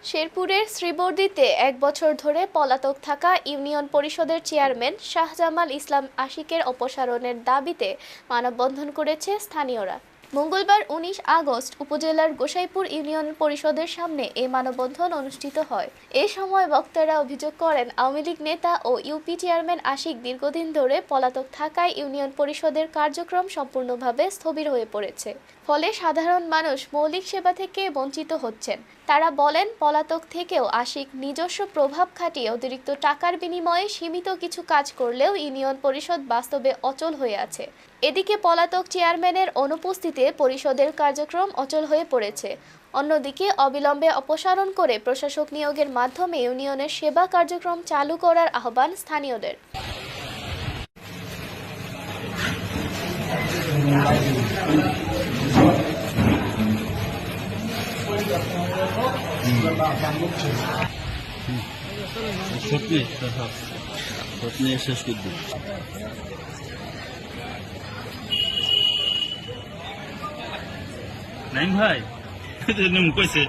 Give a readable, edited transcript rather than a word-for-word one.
শেরপুরের শ্রীবরদীতে ১ বছর ধরে পলাতক থাকা ইউনিয়ন পরিষদের চেয়ারম্যান শাহজামাল ইসলাম আশিকের অপসারণের দাবিতে মানববন্ধন করেছে স্থানীয়রা। মঙ্গলবার ১৯ আগস্ট উপজেলার গোসাইপুর ইউনিয়ন পরিষদের সামনে এই মানববন্ধন অনুষ্ঠিত হয়। এ সময় বক্তারা অভিযোগ করেন, আওয়ামী লীগ নেতা ও ইউপি চেয়ারম্যান আশিক দীর্ঘদিন ধরে পলাতক থাকায় ইউনিয়ন পরিষদের কার্যক্রম সম্পূর্ণভাবে স্থবির হয়ে পড়েছে। ফলে সাধারণ মানুষ মৌলিক সেবা থেকে বঞ্চিত হচ্ছেন। তারা বলেন, পলাতক থেকেও আশিক নিজস্ব প্রভাব খাটিয়ে অতিরিক্ত টাকার বিনিময়ে সীমিত কিছু কাজ করলেও ইউনিয়ন পরিষদ বাস্তবে অচল হয়ে আছে। এদিকে পলাতক চেয়ারম্যানের অনুপস্থিতিতে পরিষদের কার্যক্রম অচল হয়ে পড়েছে। অন্যদিকে অবিলম্বে অপসারণ করে প্রশাসক নিয়োগের মাধ্যমে ইউনিয়নের সেবা কার্যক্রম চালু করার আহ্বান স্থানীয়দের। শেষ করে দিই। নাইম ভাই কইছে